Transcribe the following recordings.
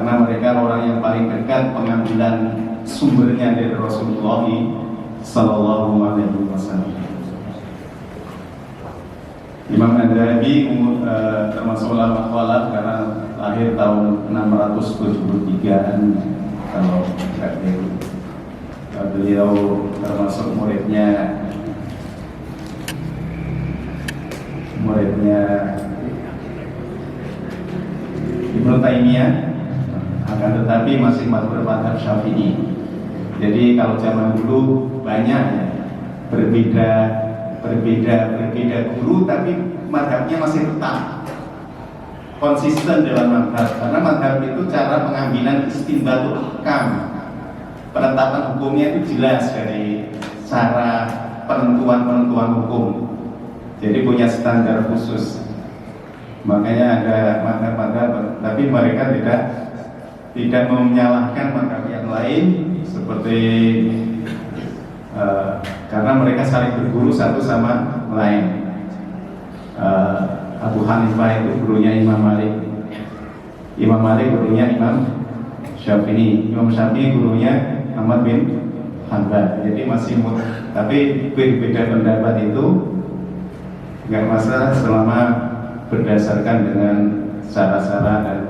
karena mereka orang yang paling dekat pengambilan sumbernya dari Rasulullah Sallallahu Alaihi Wasallam. Imam Adzabi termasuk ulama khalaf karena lahir tahun 673-an kalau tidak keliru. Beliau termasuk muridnya Ibnu Taimiyah, akan tetapi masih mazhab Syafi'i. Jadi kalau zaman dulu banyak ya, berbeda guru, tapi mazhabnya masih tetap konsisten dalam mazhab, karena mazhab itu cara pengambilan istinbatul ahkam, penetapan hukumnya itu jelas dari cara penentuan hukum. Jadi punya standar khusus. Makanya ada mazhab-mazhab, tapi mereka tidak menyalahkan mazhab yang lain seperti karena mereka saling berguru satu sama lain. Abu Hanifah itu gurunya Imam Malik, Imam Malik gurunya Imam Syafi'i, Imam Syafi'i gurunya Ahmad bin Hanbal. Jadi masih tapi berbeda pendapat itu nggak masalah selama berdasarkan dengan cara-cara dan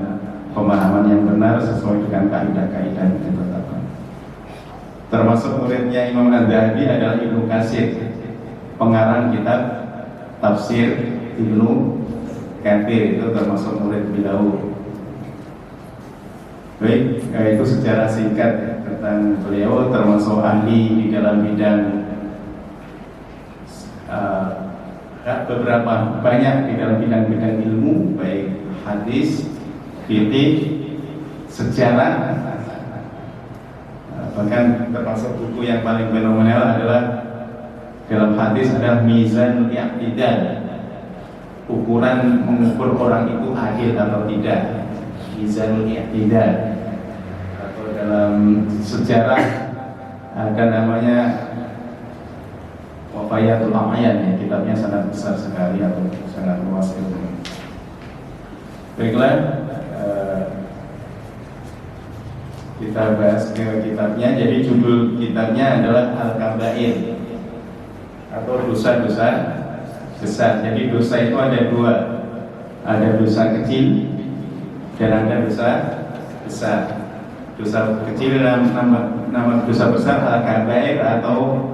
pemahaman yang benar sesuai dengan kaidah-kaidah yang ditetapkan. Termasuk muridnya Imam Adzabi adalah Ibnu Katsir, pengarang kitab tafsir Ibnu Katsir, itu termasuk murid beliau. Baik, itu secara singkat tentang beliau, termasuk ahli di dalam bidang beberapa banyak di dalam bidang-bidang ilmu, baik hadis, fikih, sejarah, bahkan termasuk buku yang paling fenomenal adalah dalam hadis adalah Mizanul I'tidal, ukuran mengukur orang itu adil atau tidak, Mizanul I'tidal. Atau dalam sejarah ada namanya Wafayatul A'yan, ya, kitabnya sangat besar sekali atau sangat luas ilmu. Baiklah, kita bahas ke kitabnya. Jadi judul kitabnya adalah Al-Kabair atau dosa-dosa besar. Jadi dosa itu ada dua, ada dosa kecil dan ada dosa besar. Dosa kecil nama dosa besar Al-Kabair atau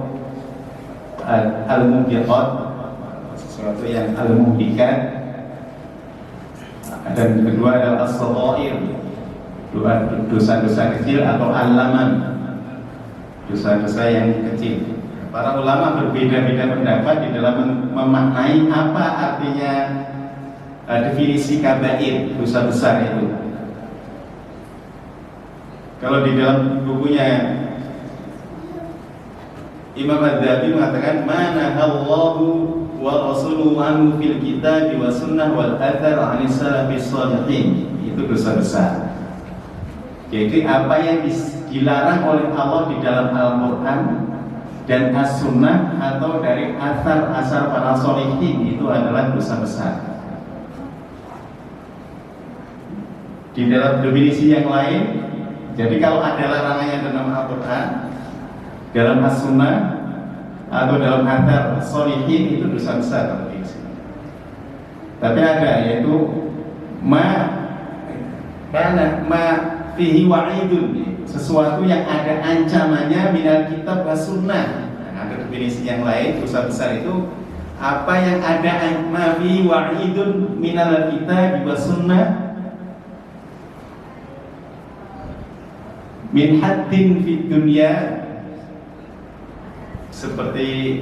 Al-Mubiqat, sesuatu yang al-mubiqat. Dan kedua adalah as-saghair, dosa-dosa kecil atau al-laman, dosa-dosa yang kecil. Para ulama berbeda-beda pendapat di dalam memaknai apa artinya definisi kabair, dosa besar itu. Kalau di dalam bukunya Imam Adzabi mengatakan mana Allahu wa rasuluhu anhu fil kitab wa sunnah wal athar 'ani salafis shalihin, itu dosa besar. Jadi apa yang dilarang oleh Allah di dalam Al-Qur'an dan As-Sunnah atau dari asar para sholihin itu adalah dosa besar. Di dalam definisi yang lain, jadi kalau ada larangannya dalam Al-Qur'an, dalam As-Sunnah atau dalam athar sholihin itu dosa besar. Tapi ada, yaitu ma fihi wa'idun, sesuatu yang ada ancamannya minal kitab was sunnah. Ada definisi yang lain, dosa besar itu apa yang ada ma fihi wa'idun minal kitab was sunnah min haddin fid dunya, seperti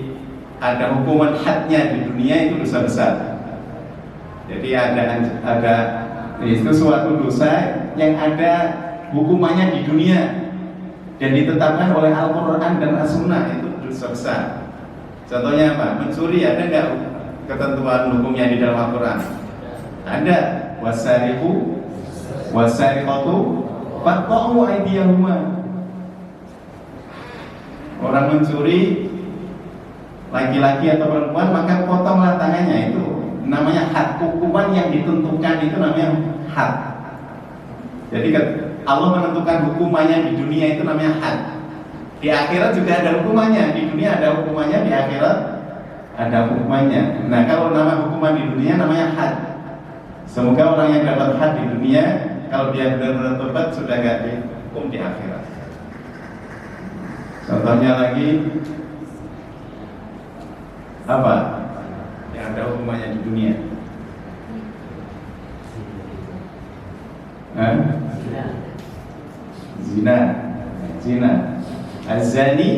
ada hukuman hadnya di dunia, itu dosa besar. Jadi ada itu suatu dosa yang ada hukumannya di dunia dan ditetapkan oleh Al-Quran dan As-Sunnah, itu dosa besar. Contohnya apa? Mencuri, ada nggak ketentuan hukumnya di dalam Al-Quran? Ada. Wasariqu wasariqatu faqta'u aydiyahuma. Orang mencuri, laki-laki atau perempuan, maka potonglah tangannya. Itu namanya had. Hukuman yang ditentukan itu namanya had. Jadi Allah menentukan hukumannya di dunia itu namanya had. Di akhirat juga ada hukumannya. Di dunia ada hukumannya, di akhirat ada hukumannya. Nah, kalau nama hukuman di dunia namanya had. Semoga orang yang dapat had di dunia, kalau dia benar-benar tobat sudah gak dihukum di akhirat. Contohnya lagi apa yang ada hukumannya di dunia? Zina, azani,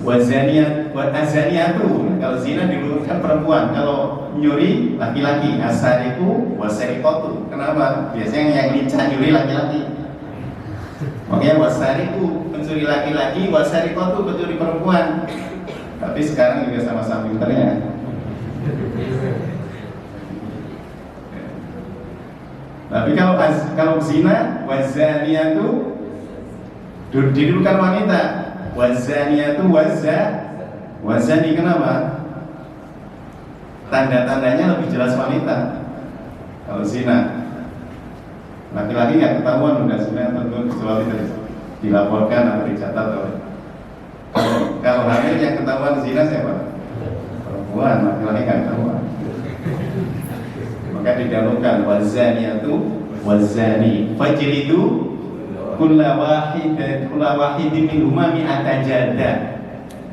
azaniyatu. Kalau zina diluruskan perempuan, kalau nyuri laki-laki. Asariku, wasarikotu. Kenapa? Biasanya yang lincah nyuri laki-laki. Makanya wasariku pencuri laki-laki, wasarikotu pencuri perempuan. Tapi sekarang juga sama-sama pinternya. Tapi kalau zina, wazaniyatu didulukan wanita, wazaniyatu wazani. Kenapa? Tanda-tandanya lebih jelas wanita. Kalau zina, laki-laki nggak ketahuan udah zina, tentu kecuali dilaporkan atau dicatat. Kalau hamil yang ketahuan zina siapa? Perempuan, laki-laki nggak ketahuan. Maka didahulukan wazaniyatu wazani fajlidu kulla wahidin minhuma mi'ata jaldah.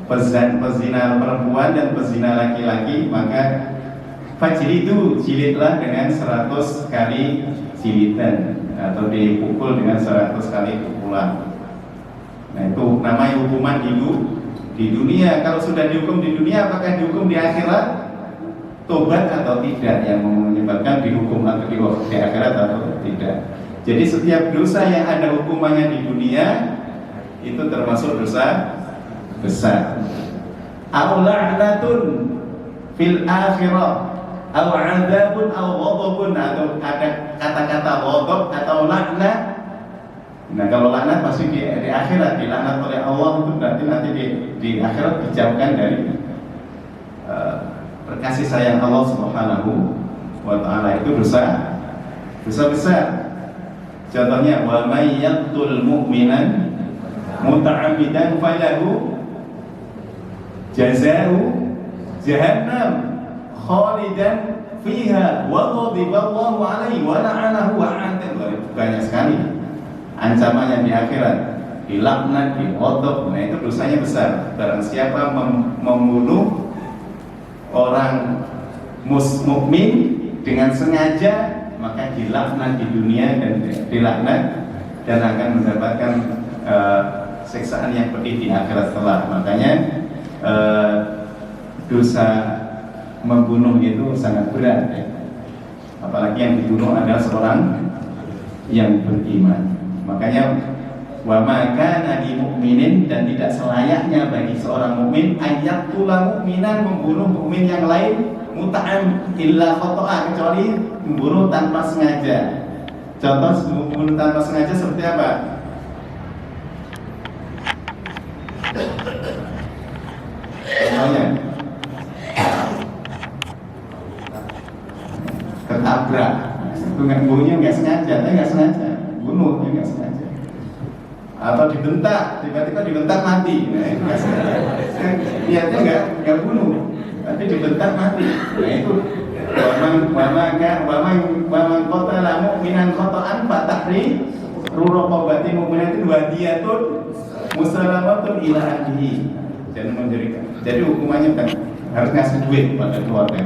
Pezina perempuan dan pezina laki-laki, maka fajlidu, jilidlah dengan 100 kali jilidan, atau dipukul dengan 100 kali pukulan. Nah, itu namanya hukuman di dunia. Kalau sudah dihukum di dunia, apakah dihukum di akhirat? Tobat atau tidak yang menyebabkan dihukum atau di akhirat atau tidak. Jadi setiap dosa yang ada hukumannya di dunia itu termasuk dosa besar. Aw la'natun fil akhirah, aw 'adzabun aw ghadabun, atau ada kata-kata ghadab atau laknat. Nah, kalau laknat pasti di akhirat, dilaknat oleh Allah, itu berarti nanti di akhirat dijauhkan dari kasih sayang Allah Subhanahu wa ta'ala. Itu dosa besar. Contohnya, wa may yaqtul mu'minan muta'ammidan falahu jazaa'u jahannam khalidan fiha wa ghadiballahu alaihi wa la'anahu wa a'adda. Banyak sekali ancamannya di akhirat, dilaknat, dighadab. Nah, itu dosanya besar. Barang siapa membunuh orang mukmin dengan sengaja, maka dilaknat di dunia dan dilaknat dan akan mendapatkan siksaan yang pedih di akhirat kelak. Makanya dosa membunuh itu sangat berat, ya. Apalagi yang dibunuh adalah seorang yang beriman. Makanya wa ma kana lil mu'minin, dan tidak selayaknya bagi seorang mukmin ayyaqtula mu'minan, membunuh mukmin yang lain, muta'am illa khata'a, kecuali membunuh tanpa sengaja. Contoh membunuh tanpa sengaja seperti apa? Contohnya ketabrak, bunuhnya nggak sengaja, bunuhnya nggak sengaja. Atau dibentak, tiba-tiba dibentak mati. Nah, itu nggak sengaja. Niatnya nggak bunuh, tapi dibentak mati. Nah, itu waman qatala mu'minan khata'an fatahri raqabati mu'minatin wadiyatun musalamatun ila ahlihi. Jangan menjerikan. Jadi hukumannya kan harus ngasih duit pada keluarga.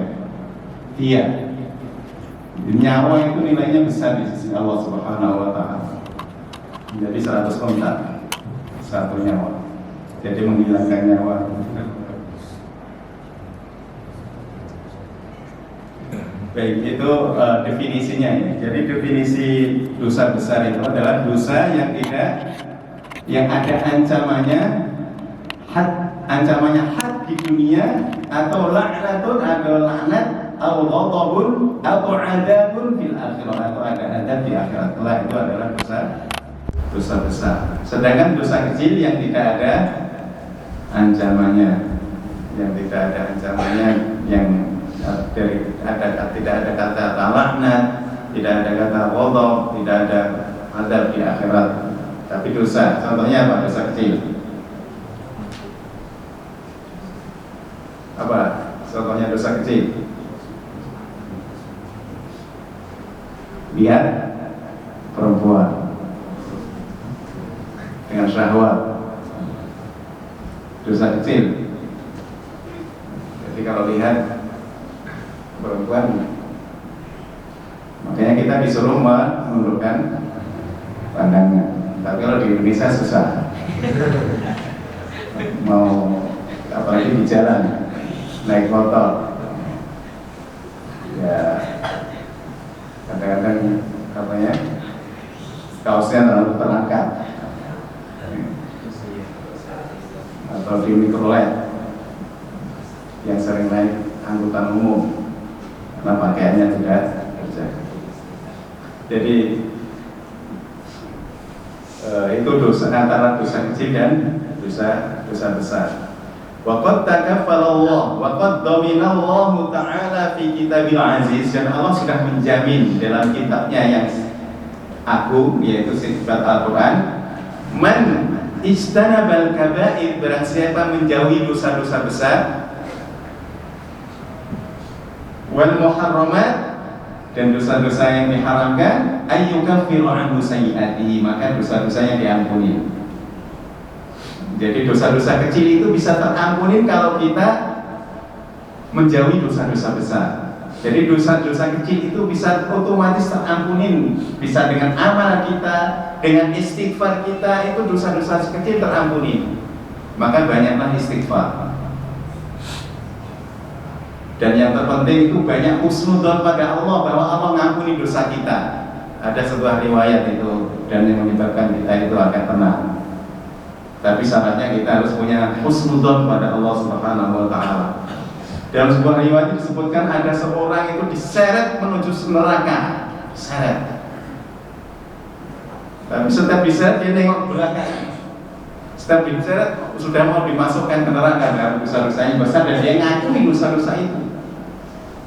Dia nyawa itu nilainya besar di sisi Allah Subhanahu wa ta'ala. Jadi 100 kontak satu nyawa. Jadi menghilangkan nyawa. Baik, itu definisinya ya. Jadi definisi dosa besar itu adalah dosa yang ada ancamannya had di dunia, atau laknatun, atau laknat, atau ghadabun, atau adzabun fil akhirah, atau ada adzab di akhirat kelak. Itu adalah dosa besar. Sedangkan dosa kecil yang tidak ada ancamannya, yang tidak ada kata laknat, tidak ada kata ghadab, tidak ada adab di akhirat. Tapi dosa, contohnya apa? Dosa kecil. Apa? Contohnya dosa kecil. Lihat perempuan dengan syahwat, dosa kecil. Jadi kalau lihat perempuan, makanya kita disuruh menundukkan pandangan. Tapi kalau di Indonesia susah. Mau apalagi di jalan naik motor, ya kadang-kadang katanya kaosnya terlalu terangkat, atau di mikrolet yang sering naik angkutan umum karena pakaiannya tidak terjaga. Jadi itu dosa, antara dosa kecil dan dosa besar. Waqad takaffalallah, waqad dhaminallahu ta'ala fi kitabil aziz, dan Allah sudah menjamin dalam kitabnya yang agung, yaitu sifat Al-Quran, man istanabal kaba'ir, barang siapa menjauhi dosa-dosa besar, wal muharramat, dan dosa-dosa yang diharamkan, ayyukaffiru anhu sayyi'atihi, maka dosa-dosanya diampuni. Jadi dosa-dosa kecil itu bisa terampuni kalau kita menjauhi dosa-dosa besar. Jadi dosa-dosa kecil itu bisa otomatis terampuni, bisa dengan amal kita, dengan istighfar kita, itu dosa-dosa kecil terampuni. Maka banyaklah istighfar. Dan yang terpenting itu banyak husnudzon pada Allah, bahwa Allah mengampuni dosa kita. Ada sebuah riwayat itu, dan yang menyebabkan kita itu akan tenang. Tapi syaratnya kita harus punya husnudzon pada Allah Subhanahu wa Ta'ala. Dalam sebuah riwayat disebutkan ada seorang itu diseret menuju neraka, diseret. Tapi setiap diseret dia nengok belakang. Setiap diseret sudah mau dimasukkan ke neraka dalam dosa-dosanya besar, dan dia ngakui dosa-dosa itu.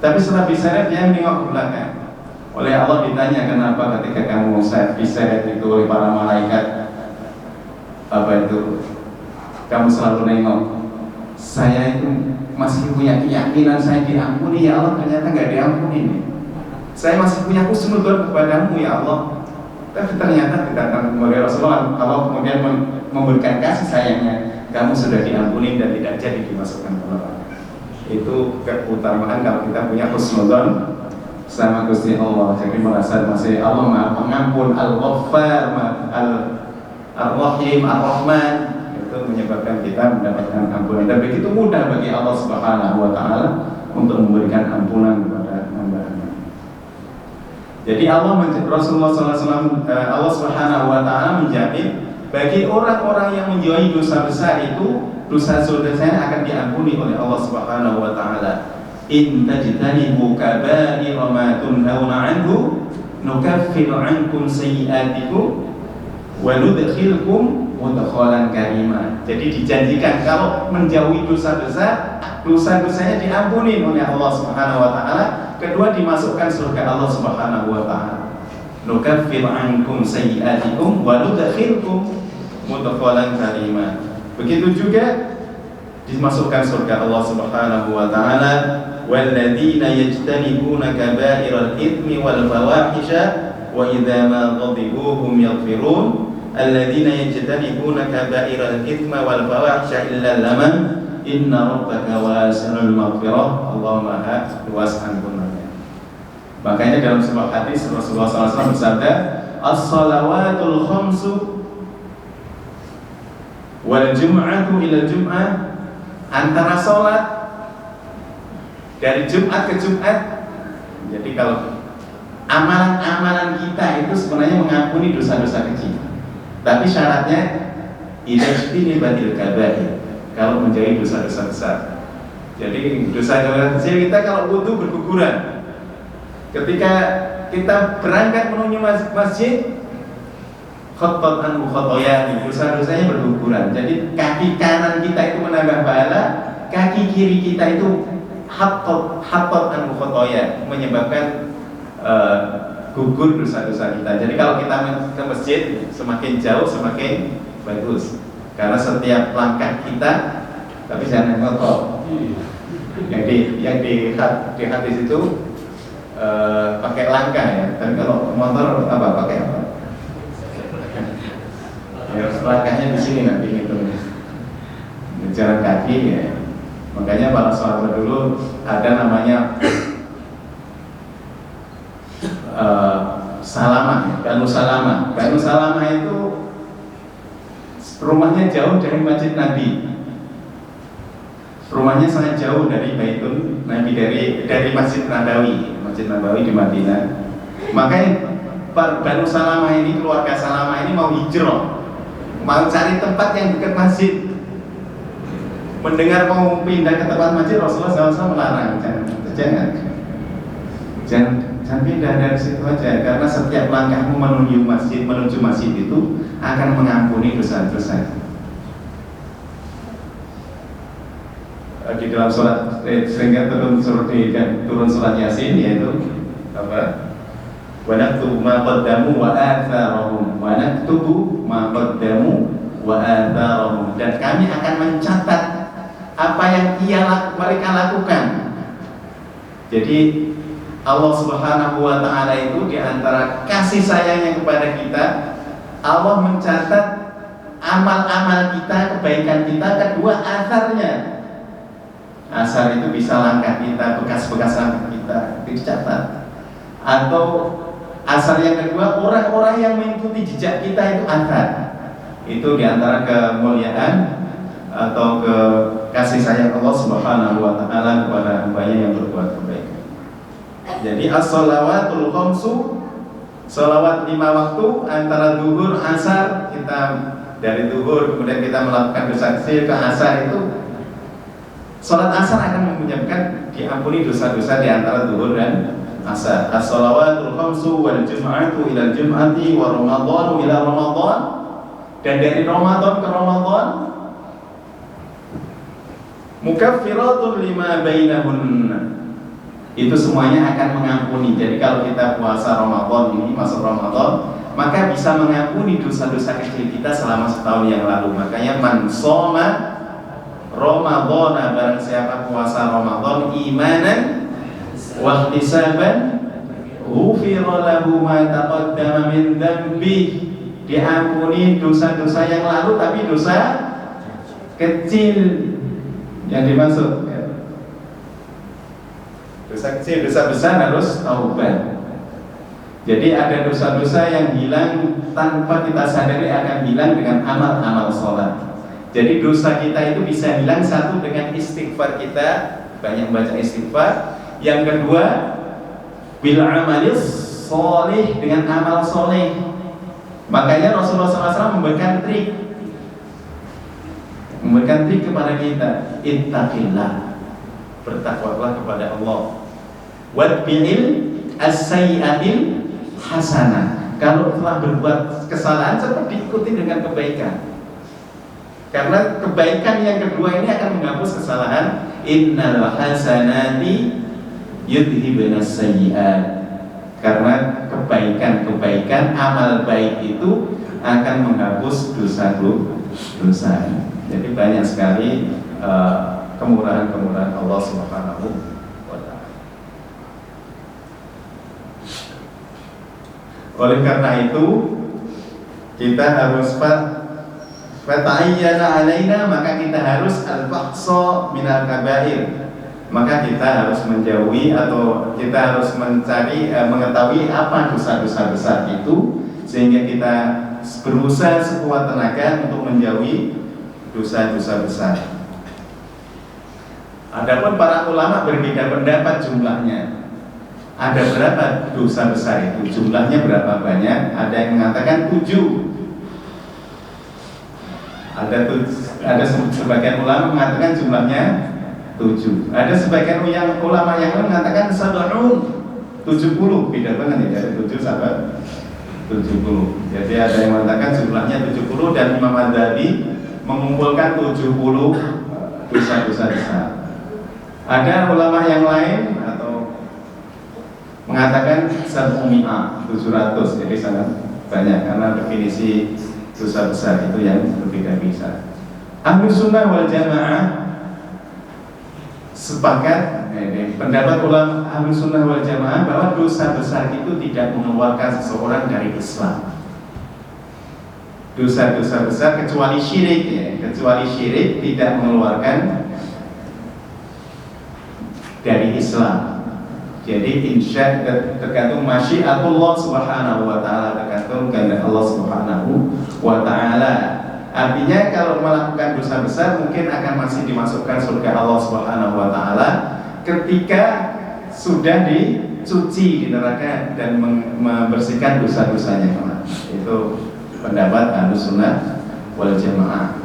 Tapi setelah diseret dia nengok ke belakang. Oleh Allah ditanya, kenapa ketika kamu diseret itu oleh para malaikat, apa itu, kamu selalu nengok? Saya itu masih punya keyakinan saya diampuni ya Allah, ternyata nggak diampuni nih. Saya masih punya husnudzon kepadamu ya Allah, tapi ternyata dikatakan kepada Rasulullah, Allah kemudian memberikan kasih sayangnya, kamu sudah diampuni dan tidak jadi dimasukkan ke neraka. Itu keutamaan kalau kita punya husnudzon sama Gusti Allah. Jadi merasa masih Allah Maha Pengampun, Al-Ghaffar, Ar-Rahim, Ar-Rahman, itu menyebabkan kita mendapatkan ampunan. Dan begitu mudah bagi Allah Subhanahu wa Ta'ala untuk memberikan ampunan kepada hamba-hamba. Jadi Rasulullah SAW, Allah Subhanahu wa Ta'ala menjamin bagi orang-orang yang menjauhi dosa besar itu, dosa-dosanya akan diampuni oleh Allah Subhanahu wa Ta'ala. In tajtanibu kaba'ira ma tunhauna anhu nukaffir ankum sayyi'atikum wa nudkhilkum mudkhalan karima. Jadi dijanjikan kalau menjauhi dosa-dosa, dosa-dosanya diampuni oleh Allah Subhanahu wa Ta'ala. Kedua, dimasukkan surga Allah Subhanahu wa Ta'ala. Nukaffir ankum sayyi'atikum wa nudkhilkum mudkhalan karima. Begitu juga dimasukkan surga Allah Subhanahu wa Ta'ala. Walladzina yajtanibuna kaba'iral itsmi wal fawahisha wa idza ma ghadibu hum yaghfirun. Alladzina yajtanibuna kaba'iral itsma wal fawahisha illa laman inna rabbaka wasi'ul maghfirah. Allah Maha luas ampunannya. Makanya dalam sebuah hadis Rasulullah SAW bersabda, as-salawatul khamsu wal jum'atu ila jum'ah, antara sholat dari Jumat ke Jumat. Jadi kalau amalan-amalan kita itu sebenarnya mengampuni dosa-dosa kecil, tapi syaratnya idajtini badil kabair, kalau menjauhi dosa-dosa besar. Jadi dosa-dosa kecil kita kalau wudu berguguran, ketika kita berangkat menuju masjid, khattat anhu khotoyani, dosa-dosanya berguguran. Jadi kaki kanan kita itu menambah pahala, kaki kiri kita itu hattat anhu khotoya, menyebabkan gugur dosa-dosa kita. Jadi kalau kita ke masjid, semakin jauh semakin bagus. Karena setiap langkah kita, tapi jangan ngotot. Yang di hadis itu pakai langkah ya. Tapi kalau motor apa pakai apa? Ya, langkahnya di sini nanti gitu. Jalan kaki ya. Makanya para sahabat dulu ada namanya Salamah, Banu Salamah. Banu Salamah itu rumahnya jauh dari masjid Nabi. Rumahnya sangat jauh dari Baitul Nabi, dari Masjid Nabawi di Madinah. Makanya Banu Salamah ini, keluarga Salamah ini mau hijrah, mau cari tempat yang dekat masjid. Mendengar mau pindah ke tempat masjid, Rasulullah SAW melarang, jangan pindah dari situ aja, karena setiap langkahmu menuju masjid itu akan mengampuni dosa-dosa. Di dalam surat sehingga turun surat Yasin, yaitu apa? Wa naktubu ma qaddamu wa atharahum, wa naktubu ma qaddamu wa atharahum, dan kami akan mencatat apa yang mereka lakukan. Jadi Allah Subhanahu wa Ta'ala itu di antara kasih sayangnya kepada kita, Allah mencatat amal-amal kita, kebaikan kita. Kedua, asarnya. Asar itu bisa langkah kita, bekas-bekas langkah kita dicatat. Atau asar yang kedua, orang-orang yang mengikuti jejak kita itu asar. Itu di antara kemuliaan atau ke kasih sayang Allah Subhanahu wa Ta'ala kepada hambanya yang berbuat kebaikan. Jadi as-shalawatul khamsu, salawat 5 waktu antara zuhur asar, kita dari zuhur kemudian kita melakukan dosa kecil ke asar, itu salat asar akan menyebabkan diampuni dosa-dosa di antara zuhur dan asar. As-shalawatul khamsu wal jum'atu ila jum'ati wa ramadhanu ila ramadhan, dan dari Ramadan ke Ramadan mukaffiratun lima bainahunna, itu semuanya akan mengampuni. Jadi kalau kita puasa Ramadan ini, masuk Ramadan, maka bisa mengampuni dosa-dosa kecil kita selama setahun yang lalu. Makanya man shoma Ramadan, barang siapa puasa Ramadan imanan wa ihtisaban ghufira lahu ma taqaddama min dzambi, diampuni dosa-dosa yang lalu, tapi dosa kecil yang dimaksud. Dosa kecil, dosa besar harus taubat. Jadi ada dosa-dosa yang hilang tanpa kita sadari akan hilang dengan amal-amal sholat. Jadi dosa kita itu bisa hilang, satu dengan istighfar kita, banyak baca istighfar. Yang kedua bil amalis sholih, dengan amal sholih. Makanya Rasulullah SAW memberikan trik kepada kita, ittaqillah, bertakwalah kepada Allah. Wadbi'il as-sayyi'atil hasanah, kalau telah berbuat kesalahan cepat diikuti dengan kebaikan, karena kebaikan yang kedua ini akan menghapus kesalahan. Innal hasanati yudhibun as-sayyi'at, karena kebaikan amal baik itu akan menghapus dosa. Jadi banyak sekali kemurahan-kemurahan Allah Subhanahu wa Ta'ala. Oleh karena itu kita harus fata'ayyana alaina, maka kita harus al-fahsha minal kabair, maka kita harus menjauhi atau kita harus mencari mengetahui apa dosa-dosa besar itu, sehingga kita berusaha sekuat tenaga untuk menjauhi dosa-dosa besar. Adapun para ulama berbeda pendapat jumlahnya. Ada berapa dosa besar itu? Jumlahnya berapa banyak? Ada yang mengatakan 7. Ada sebagian ulama mengatakan jumlahnya 7. Ada sebagian ulama yang lain mengatakan 70. Beda banget ya, dari 7 sampai 70. Jadi ada yang mengatakan jumlahnya 70, dan Imam Adzhabi mengumpulkan 70 dosa-dosa besar. Ada ulama yang lain atau mengatakan 70 700, jadi sangat banyak karena definisi dosa besar itu yang berbeda-beda. Ahlus sunnah wal jamaah sepakat, pendapat ulama Ahlus sunnah wal jamaah bahwa dosa besar itu tidak mengeluarkan seseorang dari Islam. Dosa-dosa besar kecuali syirik, ya, kecuali syirik tidak mengeluarkan dari Islam. Jadi insya tergantung masyiatullah subhanahu wa ta'ala, tergantung kehendak Allah subhanahu wa ta'ala. Artinya kalau melakukan dosa besar mungkin akan masih dimasukkan surga Allah subhanahu wa ta'ala ketika sudah dicuci di neraka dan membersihkan dosa-dosanya. Itu pendapat Ahlus sunnah wal jamaah.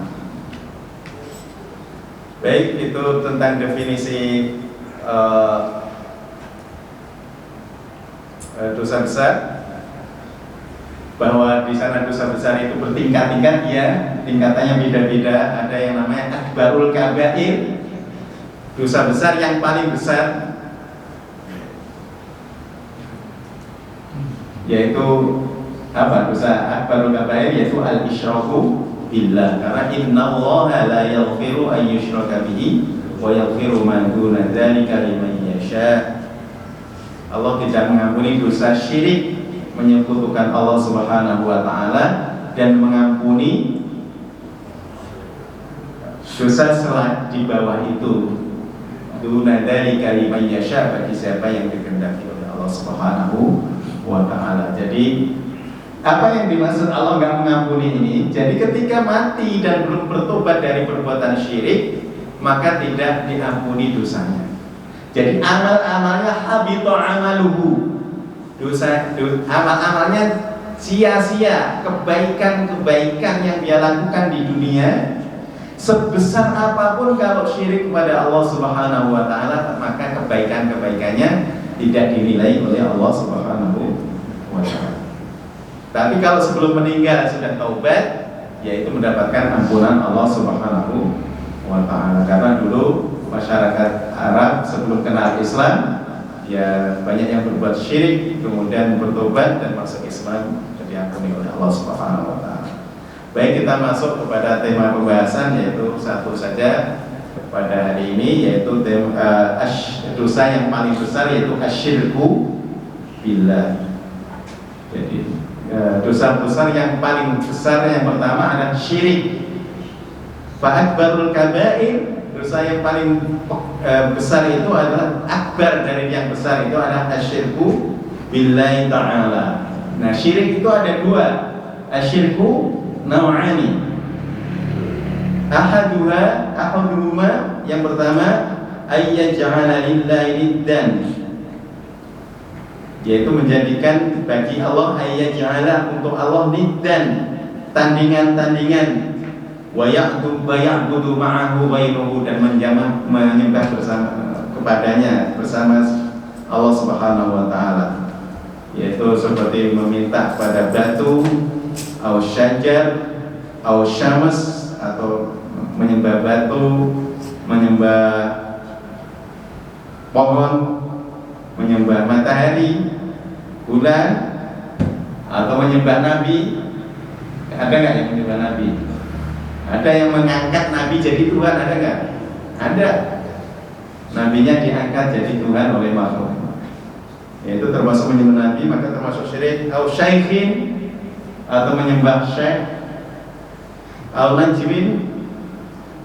Baik, itu tentang definisi dosa besar, bahwa di sana dosa besar itu bertingkat-tingkat, ya, tingkatannya beda-beda. Ada yang namanya akbarul kabair, dosa besar yang paling besar, yaitu apa? Dosa akbarul kabair yaitu al-isyraku billah, karena innallaha la yaghfiru an yushraka bihi wa yaghfiru ma duna dzalika liman yasha. Allah tidak mengampuni dosa syirik, menyekutukan Allah subhanahu wa ta'ala, dan mengampuni dosa selain di bawah itu, duna dzalika liman yasha, bagi siapa yang dikehendaki oleh Allah subhanahu wa ta'ala. Jadi apa yang dimaksud Allah nggak mengampuni ini? Jadi ketika mati dan belum bertobat dari perbuatan syirik, maka tidak diampuni dosanya. Jadi amal-amalnya habito amaluhu, amal-amalnya sia-sia. Kebaikan-kebaikan yang dia lakukan di dunia, sebesar apapun kalau syirik kepada Allah subhanahu wa ta'ala, maka kebaikan-kebaikannya tidak dinilai oleh Allah subhanahu wa ta'ala. Tapi kalau sebelum meninggal sudah taubat, yaitu mendapatkan ampunan Allah subhanahu wa ta'ala. Karena dulu masyarakat Arab sebelum kenal Islam, ya banyak yang berbuat syirik, kemudian bertobat dan masuk Islam, jadi diampuni oleh Allah Subhanahu wa taala. Baik, kita masuk kepada tema pembahasan, yaitu satu saja pada hari ini, yaitu dosa yang paling besar, yaitu asyirku billah. Jadi dosa besar yang paling besar yang pertama adalah syirik. Fa'akbarul kabair, dosa yang paling besar itu adalah akbar dari yang besar itu adalah asyirku billahi ta'ala. Nah, syirik itu ada dua. Asyirku naw'ani. Ahaduhuma, yang pertama ayyaj'ala lillahi niddan, yaitu menjadikan bagi Allah, ayyaj'ala untuk Allah niddan, tandingan-tandingan, wa ya'budu ma'ahu ghairuhu, dan menyembah bersama kepadanya bersama Allah Subhanahu wa taala, yaitu seperti meminta pada batu, au syajar, au syams, atau menyembah batu, menyembah pohon, menyembah matahari, bulan, atau menyembah nabi. Ada nggak yang menyembah nabi? Ada yang mengangkat nabi jadi Tuhan, ada nggak? Ada. Nabinya diangkat jadi Tuhan oleh makhluk. Yaitu termasuk menyembah nabi, maka termasuk syirik. Au syaikhin, atau menyembah syekh, au najmin,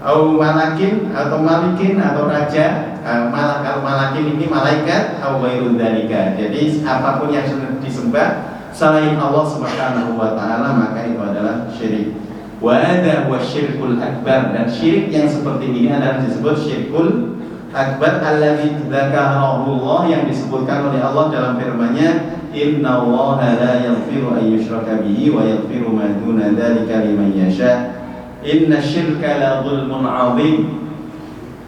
au malakin, atau malikin, atau raja. Kalau malakin ini malaikat, au ghairul dzalika. Jadi apapun yang disembah selain Allah Subhanahu wa taala, maka itu adalah syirik. Wa hadza huwa syirkul akbar, dan syirik yang seperti ini adalah disebut syirkul akbar alladzi dzakarahu Allah, yang disebutkan oleh Allah dalam firman-Nya, innallaha la yaghfiru an yushraka bihi wa yaghfiru ma duna dzalika liman yasha inna syirka la dzulmun 'adzim.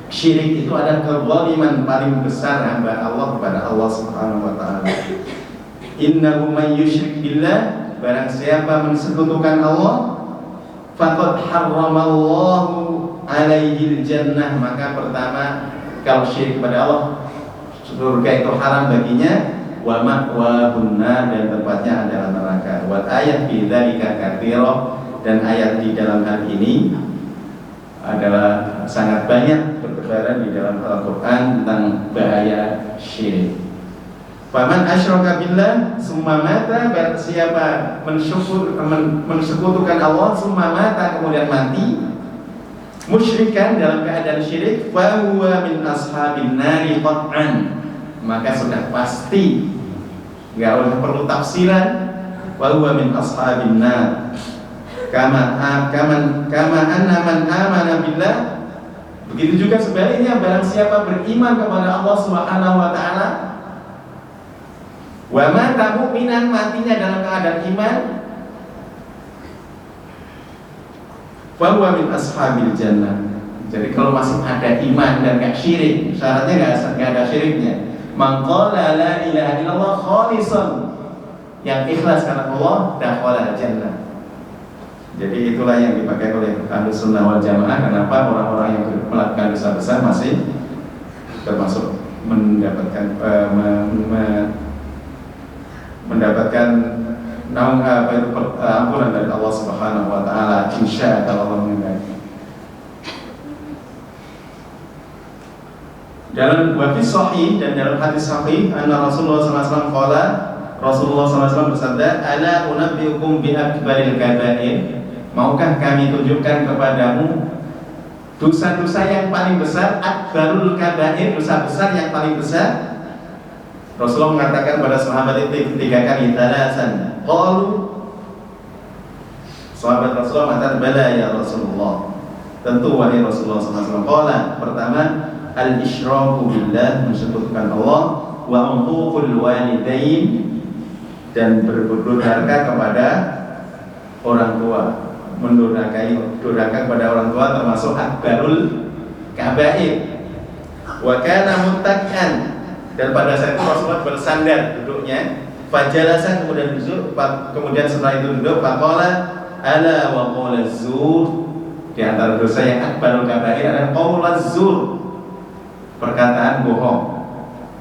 Syirik itu adalah kezaliman paling besar hamba Allah kepada Allah Subhanahu wa taala. Innahu may yusyrik billah, barang siapa mensekutukan Allah, faqad harramallahu alaihi jannah, maka pertama kalau syirik kepada Allah, surga itu haram baginya. wa ma'wahun nar, dan tempatnya adalah neraka. Wa ayat fi dzalika katsira, dan ayat di dalam hal ini adalah sangat banyak bertebaran di dalam Al-Qur'an tentang bahaya syirik. Faman asyraka billah summa mata, barang siapa mensekutukan Allah summa mata, kemudian mati musyrikan dalam keadaan syirik, fa huwa min ashabin nari qat'an, maka sudah pasti, enggak perlu tafsiran, fa huwa min ashabin nar. Kama anna man amana billah, begitu juga sebaliknya, barang siapa beriman kepada Allah Subhanahu wa taala, wa mata mu'minan, matinya dalam keadaan iman, fa huwa min ashabil jannah. Jadi kalau masih ada iman dan gak syirik, syaratnya gak ada syiriknya, man qala la ilaha illallah khalisan, yang ikhlas karena Allah, dakhala jannah. Jadi itulah yang dipakai oleh Ahlus Sunnah wal Jamaah. Kenapa orang-orang yang melakukan dosa besar masih termasuk mendapatkan ampunan dari Allah Subhanahu wa taala, insya Allah menghendaki. Dalam hadis sahih, dan dalam hadis sahih, anna Rasulullah SAW qala, Rasulullah SAW bersabda, ala unabbiukum bi akbaril kabair, maukah kami tunjukkan kepadamu dosa-dosa yang paling besar, akbarul kabair, dosa besar yang paling besar. Rasulullah mengatakan pada sahabat itu 3 kali, talasan. Qalu, sahabat Rasulullah mengatakan, bala ya Rasulullah, tentu wahai Rasulullah SAW. Qala, pertama, al-isyraku billah, mensekutukan Allah, wa uququl walidain, dan berdurhaka kepada orang tua. Mendurhaka kepada orang tua termasuk akbarul kabair. Wa kana muttaqian, dan pada saat itu Rasulullah bersandar duduknya, fajalasan, kemudian duduk, kemudian setelah itu duduk, faqala ala wa qala zur, di antara dosa yang akbarul kabair adalah qaulaz zur, perkataan bohong,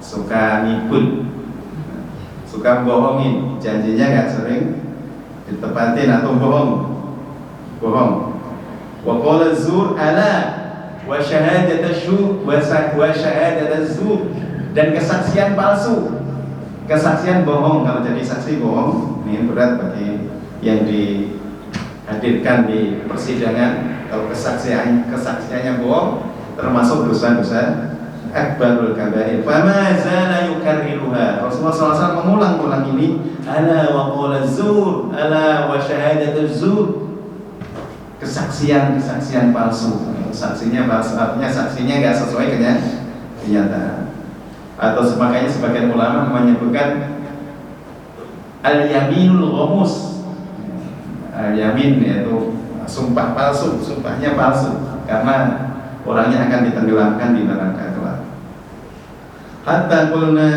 suka ngikut, suka bohongin, janjinya enggak sering ditepatin atau bohong. Wa qala zur ala wa syahadataz zur, dan kesaksian palsu, kesaksian bohong. Kalau jadi saksi bohong, ini berat bagi yang dihadirkan di persidangan. Kalau kesaksiannya bohong, termasuk dosa-dosa akbarul kabair. Fama zala yukarriruha, Rasulullah SAW mengulang-ulang ini, ala wa qala zur, ala wa syahadatuz zur, kesaksian palsu. Saksinya palsu, artinya saksinya nggak sesuai dengan kenyataan. Atau makanya sebagian ulama menyebutkan al-yaminul ghamus. Al-yamin yaitu sumpah palsu, sumpahnya palsu, karena orangnya akan ditenggelamkan di neraka kelak. Hatta qulna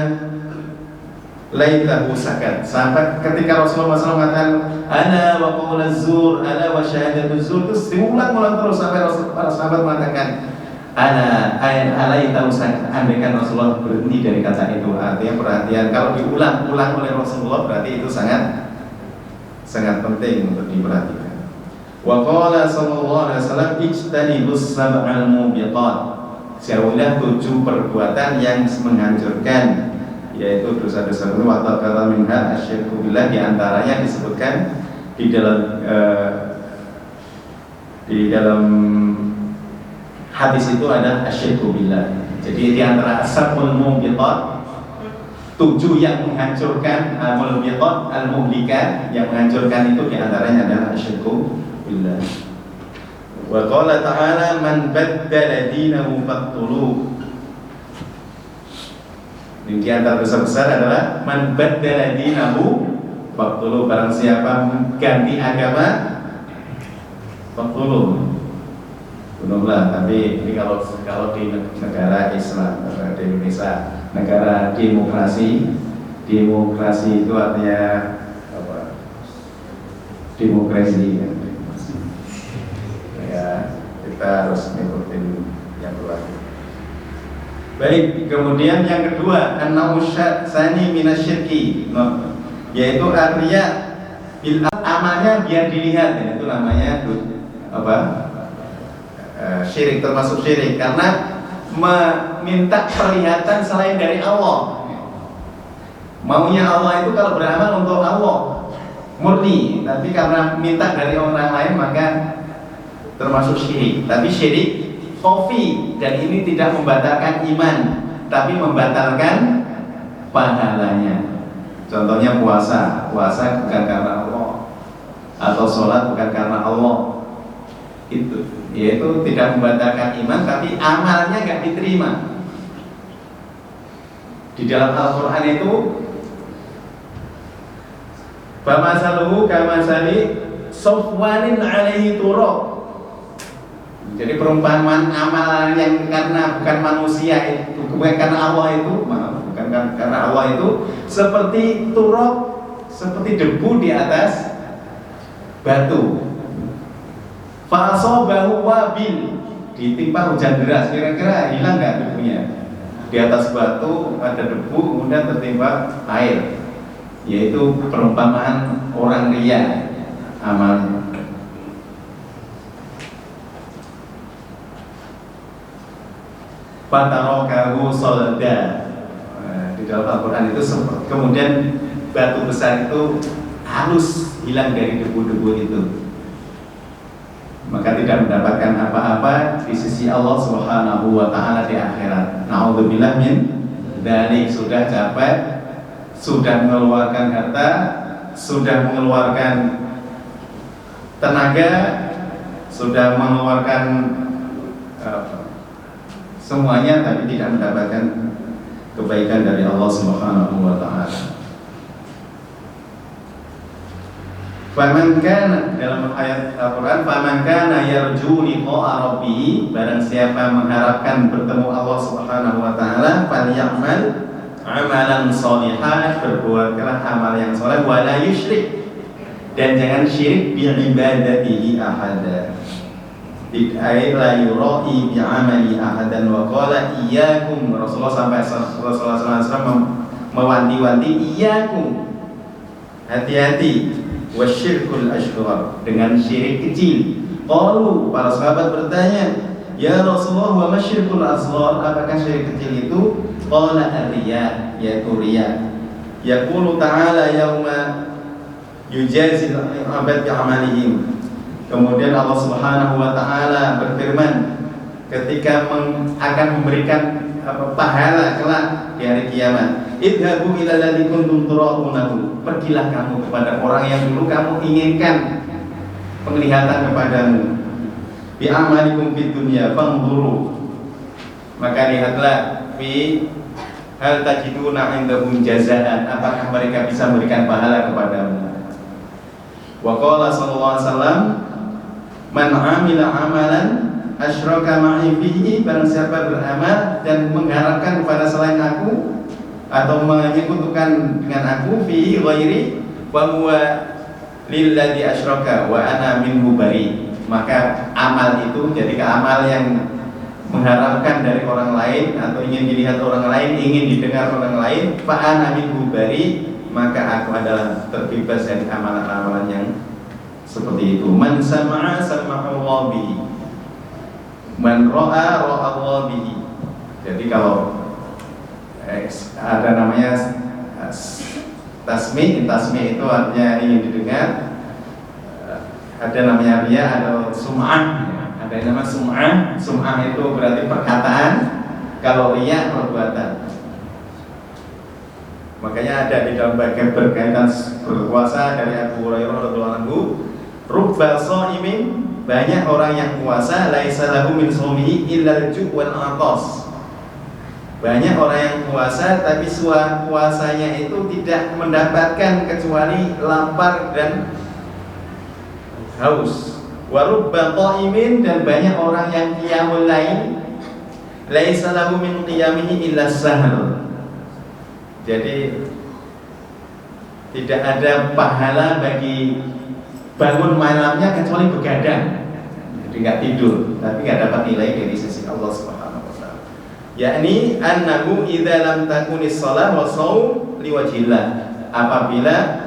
laitahu sakat, sampai ketika Rasulullah SAW mengatakan ana wa qawla zur, ana wa syahadatu zur, terus diulang-ulang terus sampai para sahabat mengatakan ana laitahu sakat. Andaikan Rasulullah berhenti dari kata itu, artinya perhatian. Kalau diulang-ulang oleh Rasulullah berarti itu sangat penting untuk diperhatikan. Wa qala sallallahu alaihi wasallam ijtanibus sab'al mubiqat, jauhilah 7 perbuatan yang menghancurkan, yaitu dosa-dosa itu. Wa taqala minha asyirku billah, di antaranya disebutkan di dalam hadis itu ada asyirku billah. Jadi di antara asabul mubiqat, 7 yang menghancurkan, al-mubiqat, al-muhlikat, yang menghancurkan itu di antaranya adalah asyirku billah. Wa qala ta'ala man baddala dinahu faqtuluh, di antara dosa besar adalah man baddala dinahu faqtuluh, barang siapa ganti agama faqtuluh, bunuhlah. Tapi ini kalau di negara Islam, di Indonesia, negara demokrasi itu artinya apa? Demokrasi ya, kita harus ngikutin yang berlaku. Baik, kemudian yang kedua, an-nausyani minasyirki, yaitu artinya amalnya biar dilihat, ya, itu namanya apa? Syirik, termasuk syirik karena meminta perlihatan selain dari Allah. Maunya Allah itu kalau beramal untuk Allah murni, tapi karena minta dari orang lain maka termasuk syirik. Tapi syirik khafi, dan ini tidak membatalkan iman, tapi membatalkan pahalanya. Contohnya puasa bukan karena Allah, atau sholat bukan karena Allah, itu yaitu tidak membatalkan iman, tapi amalnya nggak diterima. Di dalam Al-Quran itu famasaluhu kamasali sofwanin alaihi turab. Jadi perumpamaan amalan yang karena bukan manusia itu, bukan karena Allah itu, bukan karena Allah itu seperti turab, seperti debu di atas batu. Fa'asobahu wabil, ditimpa hujan deras, kira-kira hilang nggak debunya? Di atas batu ada debu, kemudian tertimpa air, yaitu perumpamaan orang ria amalnya. Fatarokahu solda, di dalam Al-Quran itu kemudian batu besar itu halus, hilang dari debu-debu itu, maka tidak mendapatkan apa-apa di sisi Allah Subhanahu wa Ta'ala di akhirat. Na'udzubillah min dzalik. Sudah capek, sudah mengeluarkan harta, sudah mengeluarkan tenaga, sudah mengeluarkan semuanya, tapi tidak mendapatkan kebaikan dari Allah Subhanahu wa Ta'ala. Faman kana, dalam ayat Al-Quran, faman kana yarju liqa'a rabbih, barang siapa mengharapkan bertemu Allah Subhanahu wa Ta'ala, falyamal amalan sholihan, berbuatlah amal yang soleh, wala yusyrik, dan jangan syirik bi ibadatihi ahada. Bid'ai la yura'i bi'amali ahadan wa qala iyyakum. Rasulullah sampai Rasulullah SAW mewanti-wanti, iyyakum, hati-hati, wasyirkul asghar, dengan syirik kecil. Qalu, para sahabat bertanya, ya Rasulullah, wa masyirkul asghar, apakah syirik kecil itu? Qala ar-riya, yaitu riya. Yaqulu ta'ala yauma yujazil abad bi'amalihim. Kemudian Allah Subhanahu wa Ta'ala berfirman ketika akan memberikan pahala kelak di hari kiamat, idhabu ila alladzi kuntum turaunahu, pergilah kamu kepada orang yang dulu kamu inginkan penglihatan kepadamu, bi amalikum fid dunya fanzuru, maka lihatlah, fi hal tajiduna indahum jazaan, apakah mereka bisa memberikan pahala kepadamu. Wa qala sallallahu alaihi wasallam, man amila amalan asyraka ma'i fihi, barang siapa beramal dan mengharapkan kepada selain aku atau menyekutukan dengan aku, fihi ghairi wa huwa lilladzi asyraka wa ana minhu bari, maka amal itu jadi amal yang mengharapkan dari orang lain atau ingin dilihat orang lain, ingin didengar orang lain, fa ana minhu bari, maka aku adalah terbebas dari amalan-amalan yang seperti itu. Man sama'a sama'allahu bihi, man ra'a ra'allahu bihi. Jadi kalau ada namanya tasmi itu artinya ingin didengar, ada namanya riya, ada sum'ah, ada yang namanya sum'ah itu berarti perkataan, kalau riya perbuatan. Makanya ada di dalam bagian berkaitan berpuasa dari Abu Hurairah radhiyallahu anhu, rubba shaimin, banyak orang yang puasa, laisa lahu min shaumihi illa al-ju' wal 'atas. Banyak orang yang puasa tapi puasanya itu tidak mendapatkan kecuali lapar dan haus. Wa rubba qaimin, dan banyak orang yang qiyamul lail, laisa lahu min qiyamihi illa sahar. Jadi tidak ada pahala bagi bangun malamnya kecuali begadang, jadi nggak tidur, tapi nggak dapat nilai dari sisi Allah Subhanahu wa Ta'ala. yakni annahu idza lam takunis shalah wa shaum liwajhillah, apabila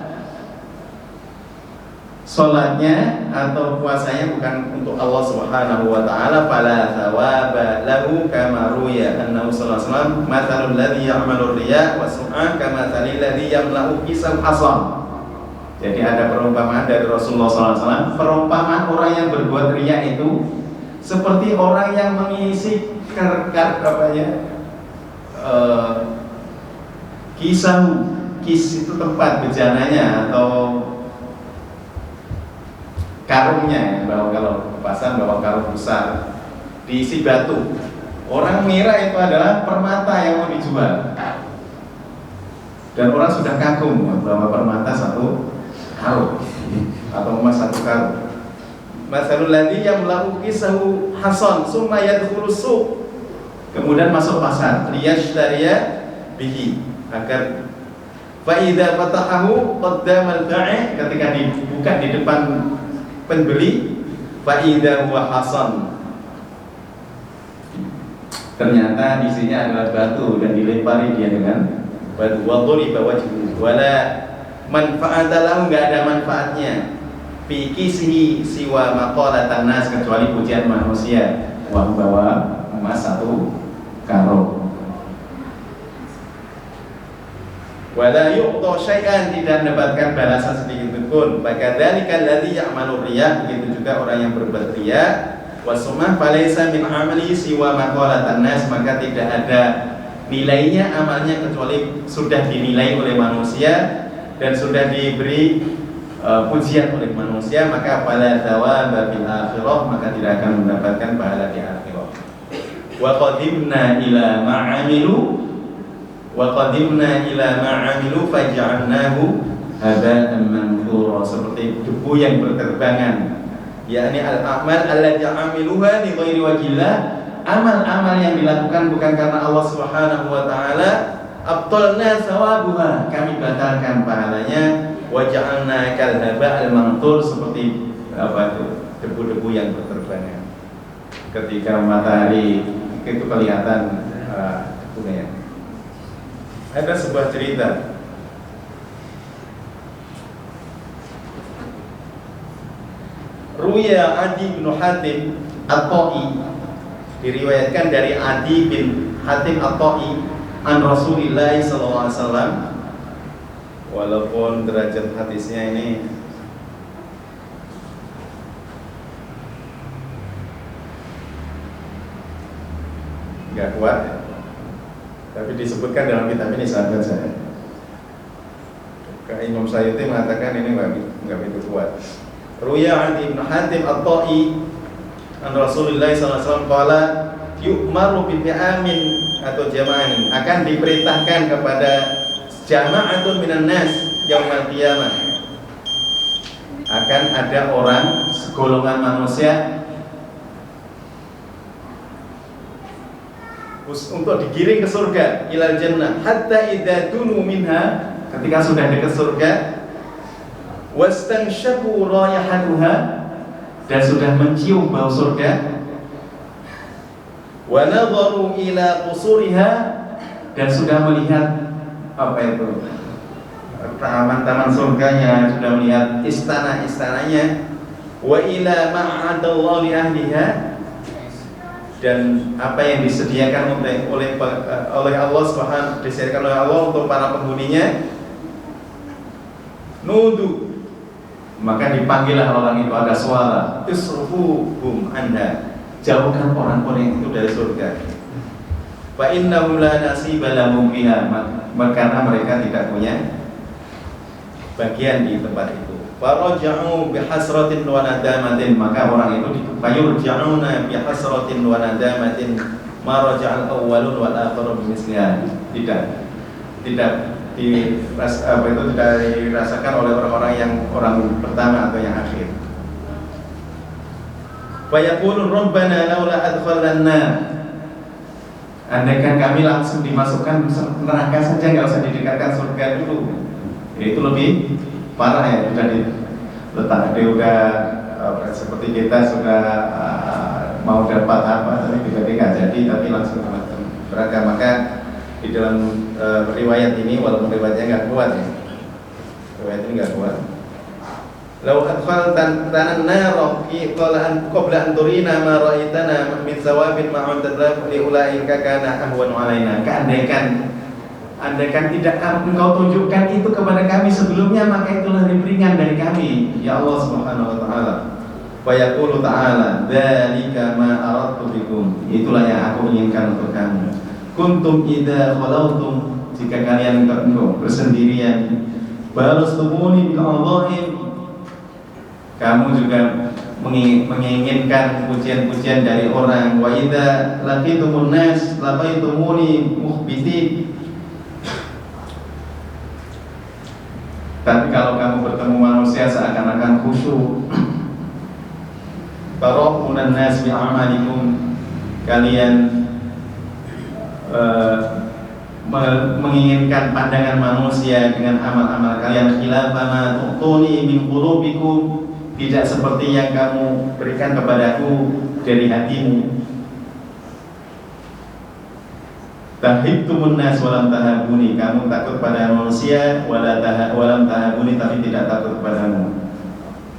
sholatnya atau puasanya bukan untuk Allah Subhanahu wa taala, fala thawaba lahu kama ruya annahu sallallahu alaihi wasallam mathalul ladzi ya'malu riya wa sum'a kama mathalil ladzi yamla'u kisal hasan. Jadi ada perumpamaan dari Rasulullah SAW, perumpamaan orang yang berbuat riya itu seperti orang yang mengisi kis itu tempat bejananya atau karungnya, kalau pasang bawa karung besar diisi batu. Orang mengira itu adalah permata yang mau dijual, dan orang sudah kagum bahwa permata satu karung atau emas satu karung. Masalul ladzi yamla'u kisahu hasan summa yadkhulu suq, kemudian masuk pasar liyashtariya bihi, agar fa idza fatahahu qaddama al-ba'i, ketika dibuka di depan pembeli, fa'idha huwa hasan, ternyata isinya adalah batu dan dilempari dia dengan batu. Wa dhuriba wajhuhu wala manfa'ata lahu, enggak ada manfaatnya. Fi kisihi siwa maqalatan nas, kecuali pujian manusia. Uang bawa emas satu karung. Wala yu'ta syai'an, tidak mendapatkan balasan sedikit pun. Maka dzalika alladzi ya'malu riya, begitu juga orang yang berbuat riya. Wasumah falaysa min amali siwa maqalatan nas, maka tidak ada nilainya amalnya kecuali sudah dinilai oleh manusia dan sudah diberi pujian oleh manusia, maka fala thawaba fil akhirah, maka tidak akan mendapatkan pahala di akhirat. Wa qadimna ila ma'amilu faj'alnahu haba'an manthura, seperti debu yang berterbangan, yakni al-a'mal allati amiluha li ghairi wajhillah, amal-amal yang dilakukan bukan karena Allah Subhanahu wa taala, abtalna thawabuha, kami batalkan pahalanya, wa ja'alna kal haba'al manthur, seperti debu-debu yang berterbangan. Ketika matahari itu kelihatan debunya. Ada sebuah cerita, Ruya Adi bin Hatim At-Ta'i, diriwayatkan dari Adi bin Hatim At-Ta'i an Rasulillah sallallahu alaihi wasallam, walaupun derajat hadisnya ini enggak kuat, tapi disebutkan dalam kitab ini, sahabat saya. Imam Sayyidi mengatakan ini enggak begitu kuat. Ruya Adi bin Hatim At-Ta'i an Rasulillah sallallahu alaihi wasallam qala yu'maru bil amin atau jama'an, akan diperintahkan kepada jama'atun minan nas yaumil qiyamah, akan ada orang segolongan manusia untuk digiring ke surga, ilal jannah, hatta idza dunu minha, ketika sudah dekat surga, wastanshaku rayahatuha, dan sudah mencium bau surga, wa nadharu ila qusuriha, dan sudah melihat taman-taman surganya, sudah melihat istana-istananya, wa ila ma'adallahu li ahliha, dan apa yang disediakan oleh Allah Subhanahu, disediakan oleh Allah untuk para penghuninya. Nudu, maka dipanggillah orang itu, ada suara, isrufuhum anha, jauhkan orang-orang itu dari surga. Fa innahum la nasiba lahum fiha, karena mereka tidak punya bagian di tempat itu. Faraja'u bihasratin wa nadamatin, maka orang itu fayurja'una bihasratin wa nadamatin ma raja'al awwalun wal akhiru bimisliha. Tidak dirasakan oleh orang-orang yang orang pertama atau yang akhir. Fa yaqulu rabbana laula adkhalna, andaikan kami langsung dimasukkan neraka saja, nggak usah didekatkan surga dulu. Itu lebih parah ya, sudah diletak, dia udah seperti kita sudah mau dapat apa, tapi tiba-tiba nggak jadi, tapi langsung neraka. Maka di dalam riwayat ini, walaupun riwayatnya nggak kuat ya, riwayat ini nggak kuat. Lau adkhaltana an-nar qabla an turina ma ra'aitana min thawabin ma untadra li ulaika kana ahwanu alaina. Andaikan tidak engkau tunjukkan itu kepada kami sebelumnya, maka itulah lebih ringan dari kami, ya Allah Subhanahu wa taala. Wa yaqulu ta'ala, dzalika ma aradtu bikum. Itulah yang aku inginkan untuk kamu. Kuntum idza khalautum, jika kalian bersendirian, balastumuni bil Allahi, kamu juga menginginkan pujian-pujian dari orang. Wa idza laqitumun nas laqaitumuni mukhbitin. Tapi kalau kamu bertemu manusia seakan-akan khusyuk. Taraunan nas bi'amalikum, kalian menginginkan pandangan manusia dengan amal-amal kalian. Khilafa ma tu'tuni min qulubikum, tidak seperti yang kamu berikan kepadaku dari hatimu. Tahibtumun nas walam tahabuni, kamu takut pada manusia walam tahabuni, tapi tidak takut padamu.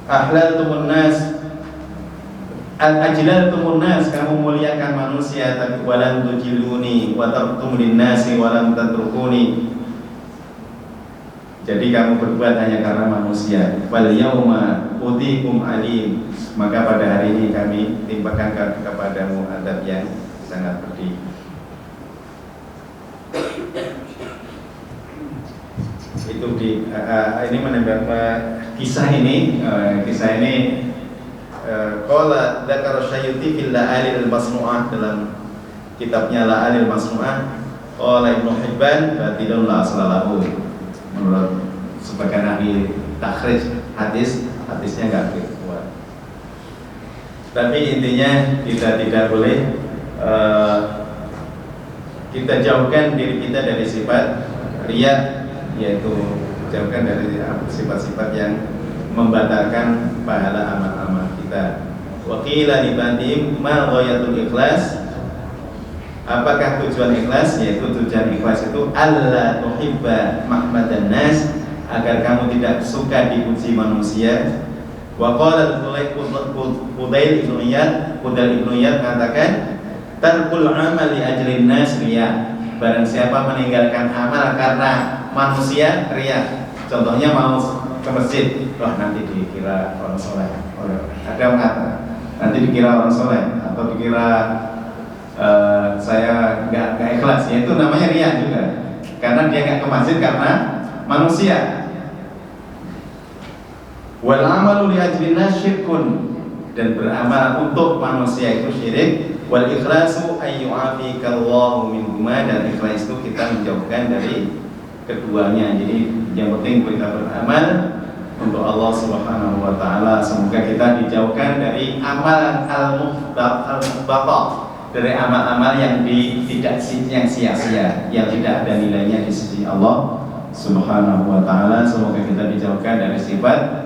Ahlaltumun nas, ajlaltumun nas, kamu muliakan manusia tapi walam tujiluni, wa tartum linnasi walam tatrukuni. Jadi kamu berbuat hanya karena manusia. Wal yauma utikum alim, maka pada hari ini kami timpakan kepadamu adab yang sangat pedih. Itu ini menembak kisah ini qala dzakara Syayuti fil La'alil Masnu'ah, dalam kitabnya La'alil Masnu'ah. Qala Ibnu Hibban batilun la aslahu, menurut sebagian ahli takhrij hadisnya enggak kuat. Tapi intinya kita tidak boleh kita jauhkan diri kita dari sifat riya, yaitu jauhkan dari sifat-sifat yang membatalkan pahala amal-amal kita. Wa qila li bandihim ma ghayatul ikhlas, apakah tujuan ikhlas? Yaitu tujuan ikhlas itu alla tuhibba mahmadan nas, agar kamu tidak suka dipuji manusia. Wa qala Fudail ibn Iyad mengatakan, tarkul amal li ajlin nas riya, barang siapa meninggalkan amal karena manusia riya. Contohnya mau ke masjid, wah nanti dikira orang soleh, ada mengatakan nanti dikira orang soleh, atau dikira saya nggak ikhlas, ya itu namanya riya juga, karena dia nggak ke masjid karena manusia. Wal amalu li ajlin nas syirkun, dan beramal untuk manusia itu syirik. Wal ikhlasu ayyu'afikallahu minhuma, dan ikhlas itu kita menjauhkan dari keduanya. Jadi yang penting kita beramal untuk Allah Subhanahu wa taala. Semoga kita dijauhkan dari amal al-muhbata, dari amal-amal yang yang sia-sia, yang tidak ada nilainya di sisi Allah Subhanahu wa taala. Semoga kita dijauhkan dari sifat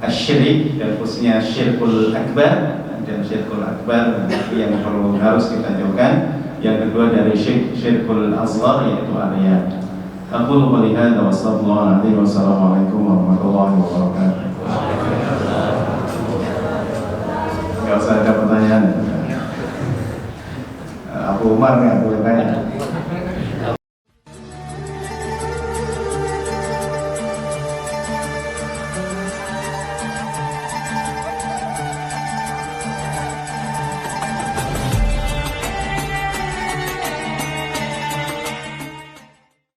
asyirik, dan khususnya syirkul akbar. Dan syirkul akbar yang harus kita jauhkan. Yang kedua dari syirkul asghar, yaitu riya. Aku melihat wa sallallahu alaihi wasallam. Warahmatullahi wabarakatuh. Enggak usah ada pertanyaan. Abu Umar nggak boleh tanya.